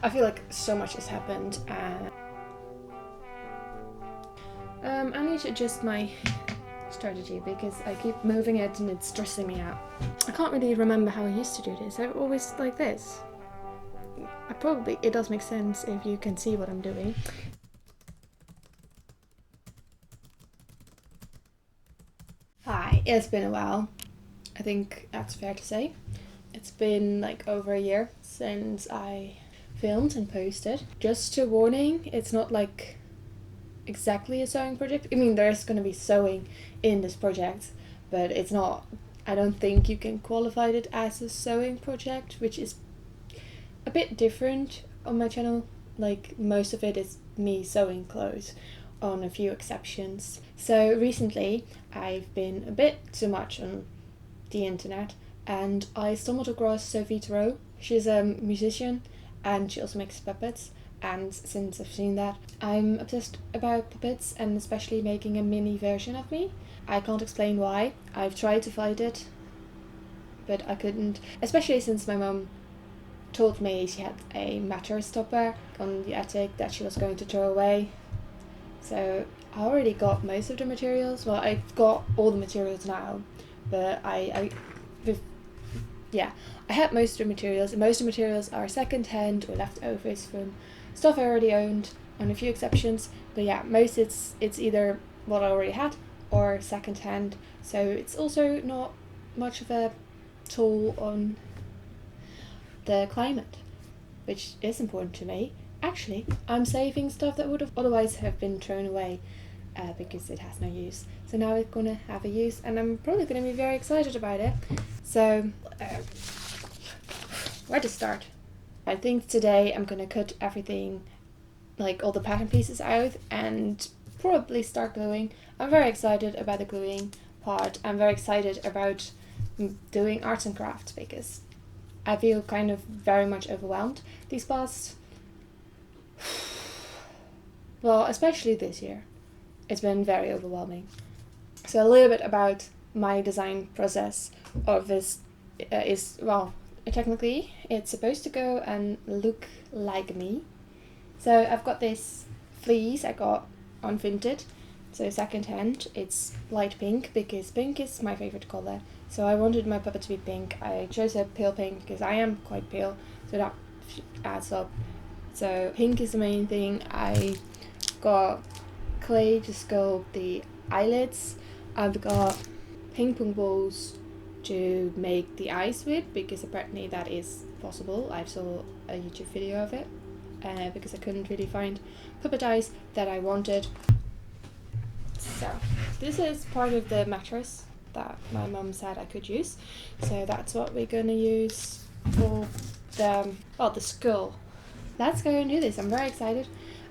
I feel like so much has happened and I need to adjust my strategy because I keep moving it and it's stressing me out. I can't really remember how I used to do this. I always like this. It does make sense if you can see what I'm doing. Hi, it's been a while. I think that's fair to say. It's been like over a year since I filmed and posted. Just a warning, it's not like exactly a sewing project. I mean, there's going to be sewing in this project, but it's not, I don't think you can qualify it as a sewing project, which is a bit different on my channel. Like, most of it is me sewing clothes, on a few exceptions. So recently I've been a bit too much on the internet and I stumbled across Sophie Thoreau. She's a musician and she also makes puppets, and since I've seen that, I'm obsessed about puppets and especially making a mini version of me. I can't explain why. I've tried to fight it, but I couldn't, especially since my mum told me she had a mattress topper on the attic that she was going to throw away. So I already got most of the materials. Well, I've got all the materials now, but I had most of the materials, and most of the materials are second-hand or leftovers from stuff I already owned, on a few exceptions. But yeah, most it's either what I already had or second-hand, so it's also not much of a toll on the climate, which is important to me. Actually, I'm saving stuff that would have otherwise have been thrown away because it has no use. So now it's gonna have a use, and I'm probably gonna be very excited about it. So, where to start? I think today I'm gonna cut everything, like all the pattern pieces out, and probably start gluing. I'm very excited about the gluing part. I'm very excited about doing arts and crafts because I feel kind of very much overwhelmed these past, well, especially this year. It's been very overwhelming. So a little bit about my design process of this is, well, technically it's supposed to go and look like me. So I've got this fleece I got on Vinted, so second hand. It's light pink because pink is my favorite color. So I wanted my puppet to be pink. I chose a pale pink because I am quite pale, so that adds up. So pink is the main thing. I got clay to sculpt the eyelids. I've got ping pong balls to make the eyes with because apparently that is possible. I saw a YouTube video of it because I couldn't really find puppet eyes that I wanted. So this is part of the mattress that my mum said I could use. So that's what we're gonna use for the skull. Let's go and do this. I'm very excited.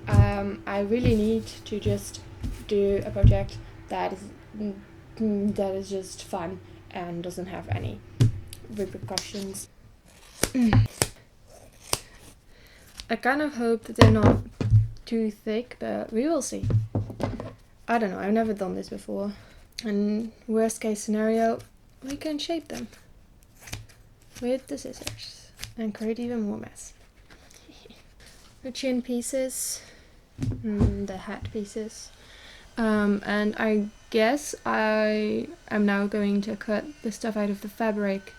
I really need to just do a project that is just fun and doesn't have any repercussions. I kind of hope that they're not too thick, but we will see. I don't know, I've never done this before. And worst case scenario, we can shape them with the scissors and create even more mess. The chin pieces, the hat pieces, and I guess I am now going to cut the stuff out of the fabric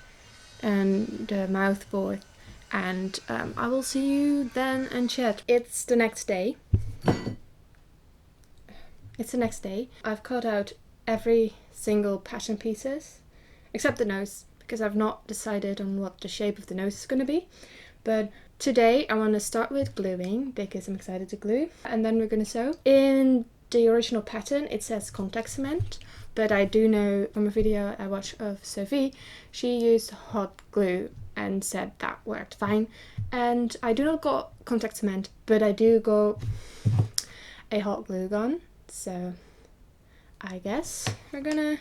and the mouth board, and I will see you then and chat. It's the next day. I've cut out every single pattern pieces except the nose because I've not decided on what the shape of the nose is going to be. But today I want to start with gluing because I'm excited to glue, and then we're going to sew. In the original pattern it says contact cement, but I do know from a video I watched of Sophie, she used hot glue and said that worked fine. And I do not got contact cement, but I do go a hot glue gun. So I guess we're gonna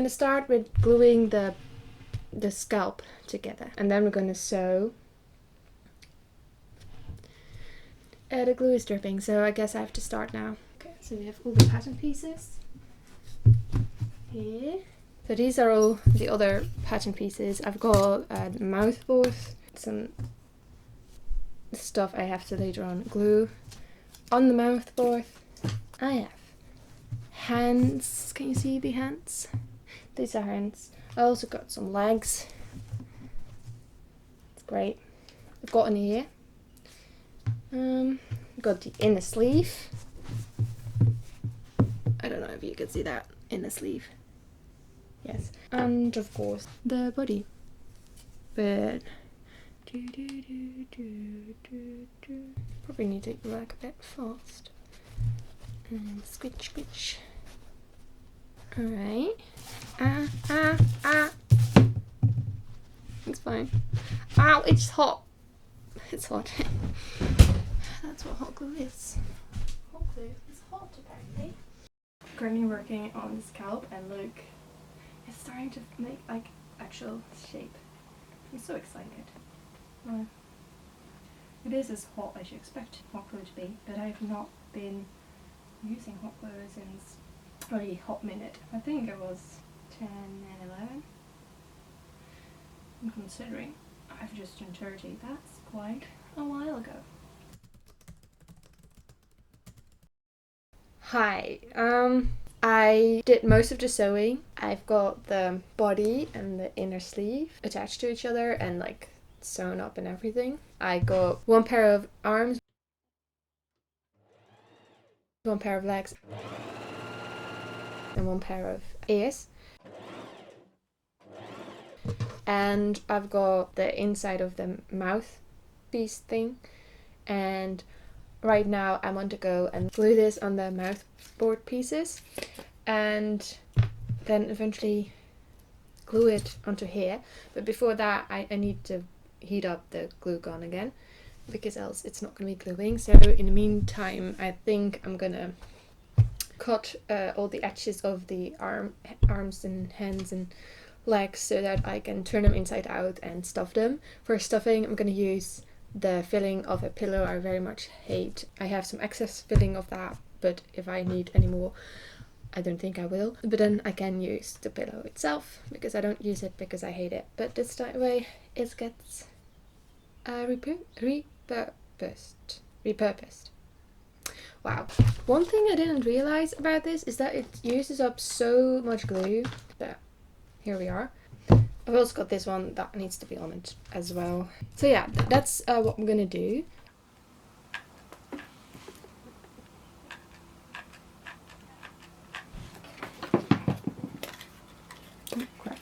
start with gluing the scalp together, and then we're gonna sew. The glue is dripping, so I guess I have to start now. Okay, so we have all the pattern pieces here. So these are all the other pattern pieces. I've got mouth boards, some stuff I have to later on glue on the mouthboard. I have hands. Can you see the hands? These are hands. I also got some legs. It's great. I've got an ear. Got the inner sleeve. I don't know if you can see that inner sleeve. Yes, and of course the body. But probably need to work a bit fast. And squitch, squitch. Alright. It's fine. Ow, it's hot. It's hot. That's what hot glue is. Hot glue is hot, apparently. Currently working on the scalp, and look, it's starting to make like actual shape. I'm so excited. It is as hot as you expect hot glue to be, but I've not been using hot glue since a really hot minute. I think it was 10 and 11. And considering I've just turned 30, that's quite a while ago. Hi, I did most of the sewing. I've got the body and the inner sleeve attached to each other and like sewn up and everything. I got one pair of arms, one pair of legs, and one pair of ears. And I've got the inside of the mouthpiece thing, and right now I'm on to go and glue this on the mouthboard pieces and then eventually glue it onto here. But before that I need to heat up the glue gun again, because else it's not going to be gluing. So in the meantime I think I'm gonna cut all the edges of the arms and hands and legs so that I can turn them inside out and stuff them. For stuffing I'm going to use the filling of a pillow I very much hate. I have some excess filling of that, but if I need any more I don't think I will. But then I can use the pillow itself because I don't use it because I hate it. But this way it gets repurposed. Wow. One thing I didn't realize about this is that it uses up so much glue. But here we are. I've also got this one that needs to be on it as well. So yeah, that's what I'm gonna do. Oh, crap.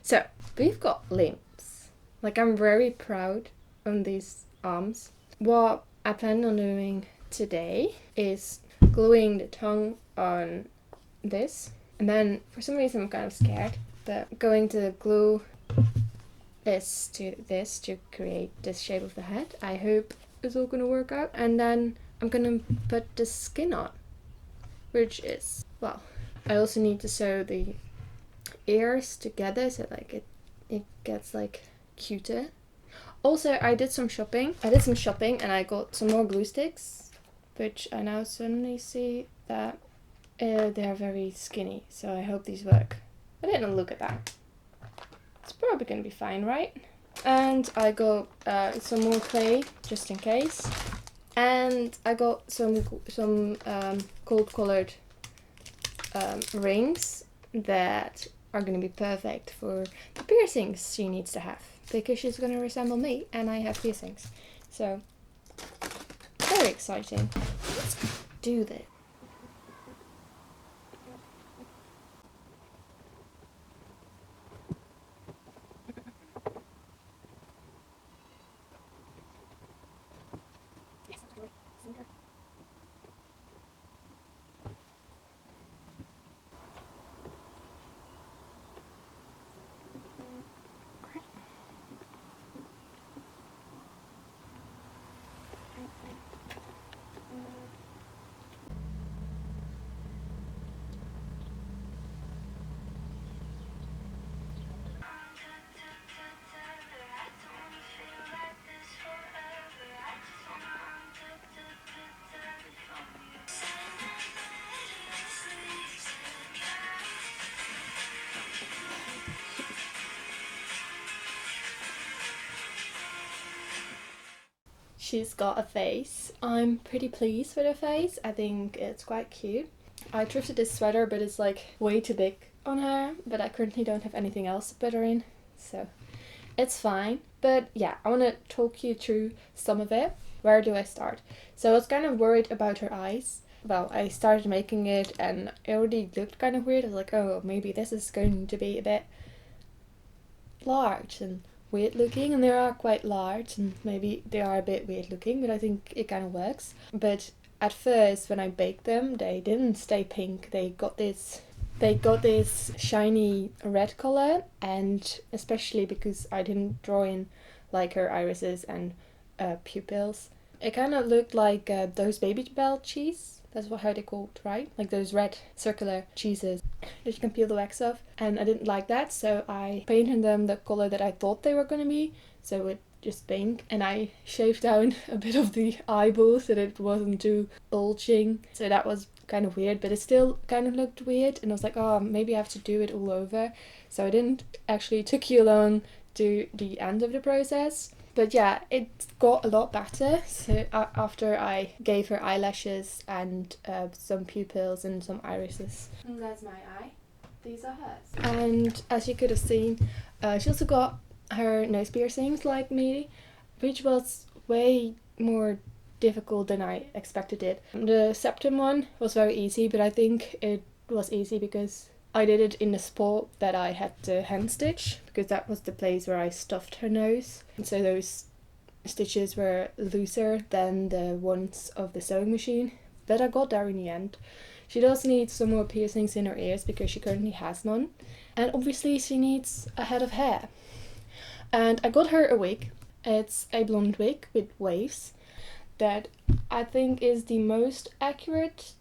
So we've got limbs. Like, I'm very proud of these arms. What I plan on doing today is gluing the tongue on this, and then for some reason I'm kind of scared, but going to glue this to create this shape of the head. I hope it's all gonna work out, and then I'm gonna put the skin on, which is, well, I also need to sew the ears together so like it gets like cuter. Also I did some shopping and I got some more glue sticks, which I now suddenly see that they're very skinny, so I hope these work. I didn't look at that. It's probably gonna be fine, right? And I got some more clay just in case, and I got some gold colored rings that are going to be perfect for the piercings she needs to have, because she's going to resemble me and I have piercings. So, very exciting. Let's do this. she's got a face. I'm pretty pleased with her face. I think it's quite cute. I thrifted this sweater, but it's like way too big on her, but I currently don't have anything else to put her in, so it's fine. But yeah, I want to talk you through some of it. Where do I start? So I was kind of worried about her eyes. Well, I started making it and it already looked kind of weird. I was like, oh, maybe this is going to be a bit large and weird looking, and they are quite large and maybe they are a bit weird looking, but I think it kind of works. But at first when I baked them, they didn't stay pink. They got this shiny red color, and especially because I didn't draw in like her irises and pupils, it kind of looked like those baby bell cheese. That's how they're called, right? Like those red circular cheeses that you can peel the wax off. And I didn't like that, so I painted them the color that I thought they were going to be, so with just pink. And I shaved down a bit of the eyeballs so that it wasn't too bulging. So that was kind of weird, but it still kind of looked weird. And I was like, oh, maybe I have to do it all over. So I didn't actually took you along to the end of the process. But yeah, it got a lot better. So after I gave her eyelashes and some pupils and some irises. And that's my eye. These are hers. And as you could have seen, she also got her nose piercings like me, which was way more difficult than I expected it. The septum one was very easy, but I think it was easy because I did it in the spot that I had to hand stitch, because that was the place where I stuffed her nose. And so those stitches were looser than the ones of the sewing machine, but I got there in the end. She does need some more piercings in her ears because she currently has none. And obviously she needs a head of hair. And I got her a wig. It's a blonde wig with waves that I think is the most accurate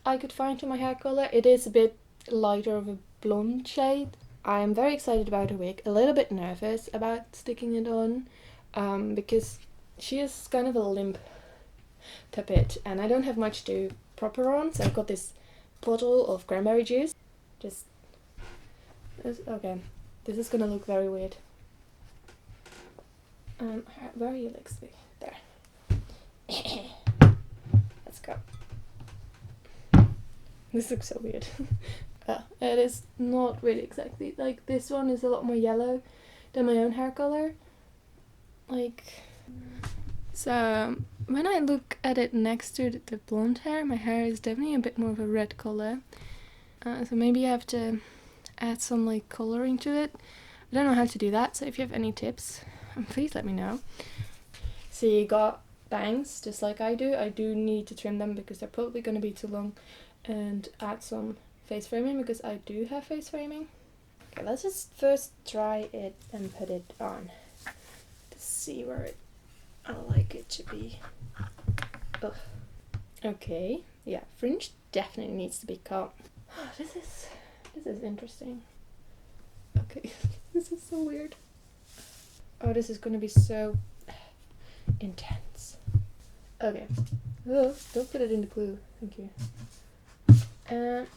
I could find to my hair color. It is a bit lighter of a blonde shade. I am very excited about her wig, a little bit nervous about sticking it on because she is kind of a limp puppet and I don't have much to prop her on, so I've got this bottle of cranberry juice. Okay, this is gonna look very weird. Where are your legs? There. Let's go. This looks so weird. It is not really exactly like this one. Is a lot more yellow than my own hair color. So when I look at it next to the blonde hair, my hair is definitely a bit more of a red color. So maybe I have to add some like coloring to it. I don't know how to do that, so if you have any tips, please let me know. So you got bangs just like I do. I do need to trim them because they're probably going to be too long, and add some face framing because I do have face framing. Okay, let's just first try it and put it on to see where I like it to be. Ugh. Okay, yeah, fringe definitely needs to be cut. This is interesting. Okay, this is so weird. Oh, this is gonna be so intense. Okay. Oh, don't put it in the glue. Thank you. And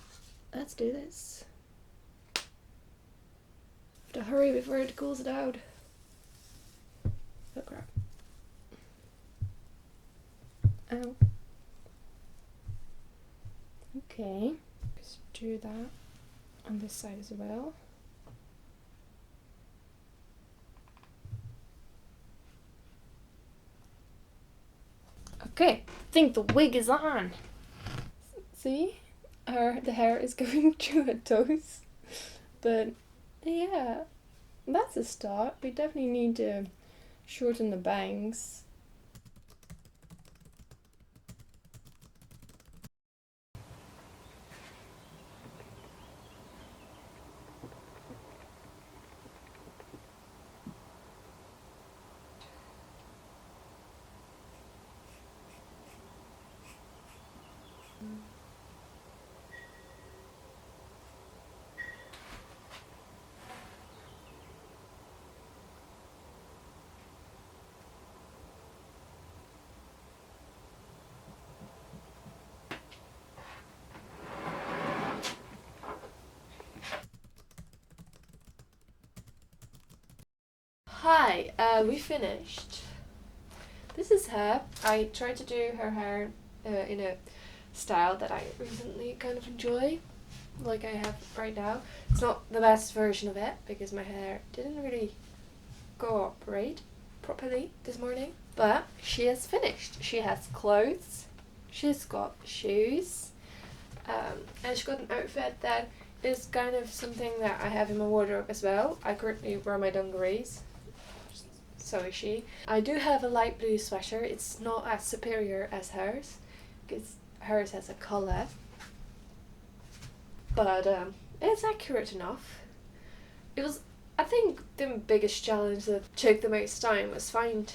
let's do this. Have to hurry before it cools it out. Oh crap. Ow. Okay. Just do that on this side as well. Okay, I think the wig is on. See? The hair is going through her toes. But yeah, that's a start. We definitely need to shorten the bangs. Hi, we finished. this is her. I tried to do her hair in a style that I recently kind of enjoy, like I have right now. It's not the best version of it because my hair didn't really cooperate properly this morning, but she has finished. She has clothes, she's got shoes, and she's got an outfit that is kind of something that I have in my wardrobe as well. I currently wear my dungarees, so is she. I do have a light blue sweater. It's not as superior as hers because hers has a collar, but it's accurate enough. It was, I think, the biggest challenge that took the most time was find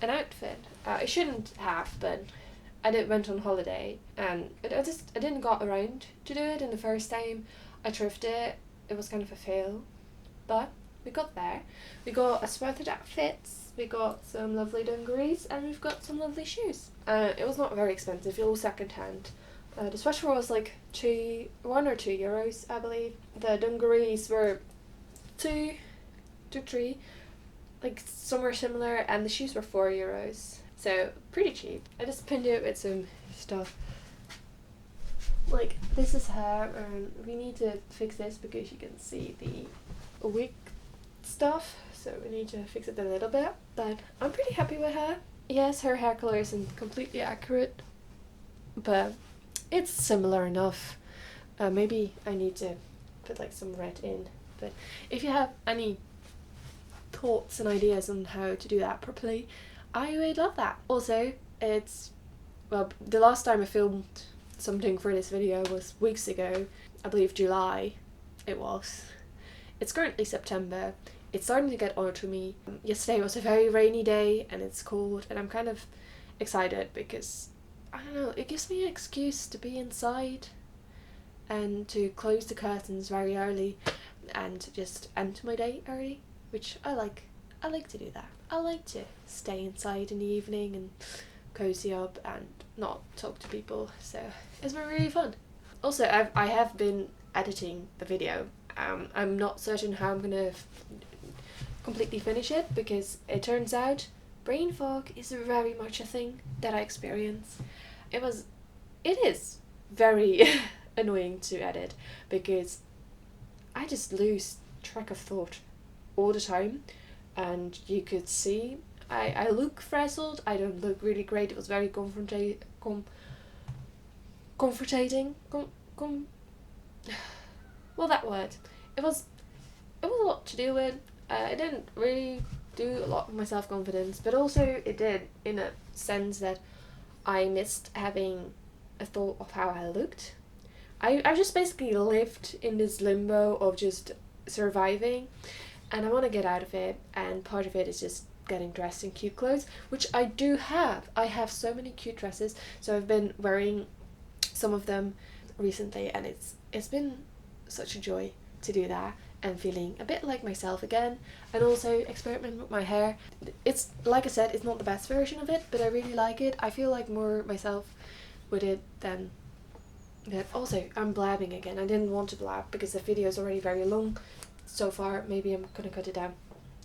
an outfit. I shouldn't have, but went on holiday and I didn't got around to do it. And the first time I thrifted, it was kind of a fail, but we got there. We got assorted outfits, we got some lovely dungarees, and we've got some lovely shoes. It was not very expensive, it was second hand. The sweater was like 1 or 2 euros, I believe. The dungarees were 2 to 3, like somewhere similar, and the shoes were 4 euros. So pretty cheap. I just pinned it with some stuff. Like, this is her, and we need to fix this because you can see the wig stuff, so we need to fix it a little bit. But I'm pretty happy with her. Yes, her hair color isn't completely accurate, but it's similar enough. Maybe I need to put like some red in, but if you have any thoughts and ideas on how to do that properly, I would love that. Also, the last time I filmed something for this video was weeks ago. I believe July it was. It's currently September. It's starting to get autumny. Yesterday was a very rainy day and it's cold, and I'm kind of excited because, I don't know, it gives me an excuse to be inside and to close the curtains very early and just end my day early, which I like. I like to do that. I like to stay inside in the evening and cozy up and not talk to people, so it's been really fun. Also, I have been editing the video. I'm not certain how I'm gonna completely finish it because it turns out brain fog is very much a thing that I experience. It is very annoying to edit because I just lose track of thought all the time, and you could see I look frazzled. I don't look really great. It was very comforting. Well, that word. It was a lot to do with. It didn't really do a lot with my self-confidence, but also it did in a sense that I missed having a thought of how I looked. I just basically lived in this limbo of just surviving, and I want to get out of it, and part of it is just getting dressed in cute clothes, which I do have. I have so many cute dresses, so I've been wearing some of them recently, and it's been such a joy to do that and feeling a bit like myself again, and also experiment with my hair. It's, like I said, it's not the best version of it, but I really like it. I feel like more myself with it than that. Also, I'm blabbing again. I didn't want to blab because the video is already very long so far. Maybe I'm gonna cut it down.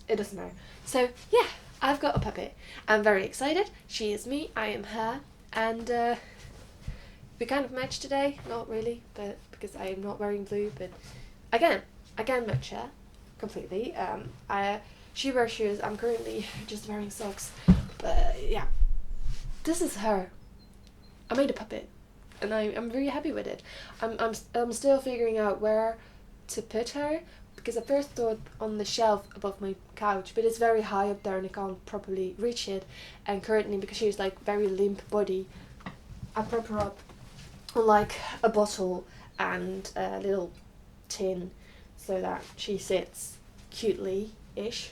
It doesn't matter. So yeah, I've got a puppet. I'm very excited. She is me, I am her, and we kind of match today. Not really, but because I am not wearing blue, but again, I can match her completely. She wears shoes. I'm currently just wearing socks, but yeah, this is her. I made a puppet, and I'm very happy with it. I'm still figuring out where to put her, because I first thought on the shelf above my couch, but it's very high up there and I can't properly reach it. And currently, because she's like very limp body, I prop her up on like a bottle and a little tin so that she sits cutely-ish.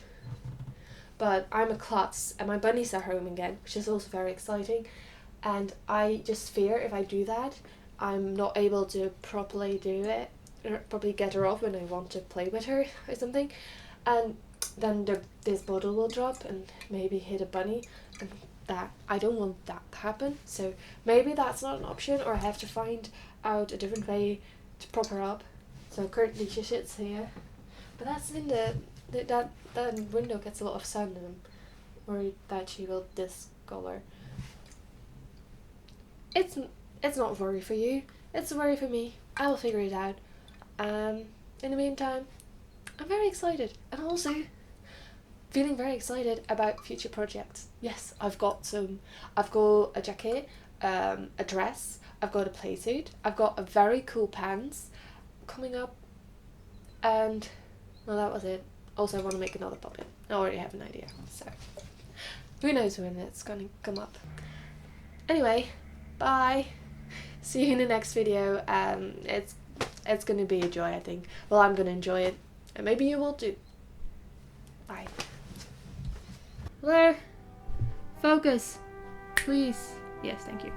But I'm a klutz and my bunnies are home again, which is also very exciting. And I just fear if I do that, I'm not able to properly do it, or probably get her off when I want to play with her or something. And then this bottle will drop and maybe hit a bunny, and that I don't want that to happen. So maybe that's not an option, or I have to find out a different way to prop her up. So currently she sits here, but that's in that window gets a lot of sun, and worried that she will discolor. It's not a worry for you, it's a worry for me. I will figure it out. In the meantime, I'm very excited, and also feeling very excited about future projects. Yes, I've got a jacket, a dress, I've got a playsuit, I've got a very cool pants coming up, and well, that was it. Also, I want to make another puppet. I already have an idea, so who knows when it's gonna come up. Anyway, bye. See you in the next video. It's gonna be a joy, I think. Well, I'm gonna enjoy it, and maybe you will too. Bye. Hello? Focus, please. Yes, thank you.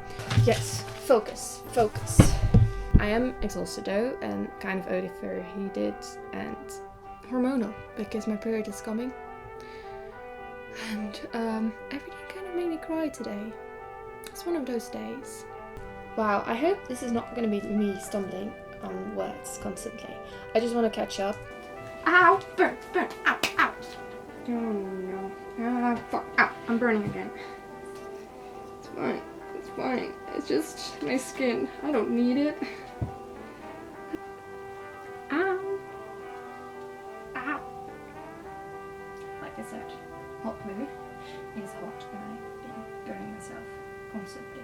Yes, focus, focus. I am exhausted though, and kind of overheated and hormonal because my period is coming. And everything kind of made me cry today. It's one of those days. Wow, I hope this is not going to be me stumbling on words constantly. I just want to catch up. Ow! Burn! Burn! Ow! Ow! Oh no. Ah, fuck. Ow! I'm burning again. It's fine. It's fine. It's just my skin. I don't need it. Ow! Ow! Like I said, hot glue is hot and I've been burning myself constantly.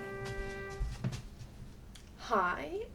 Hi,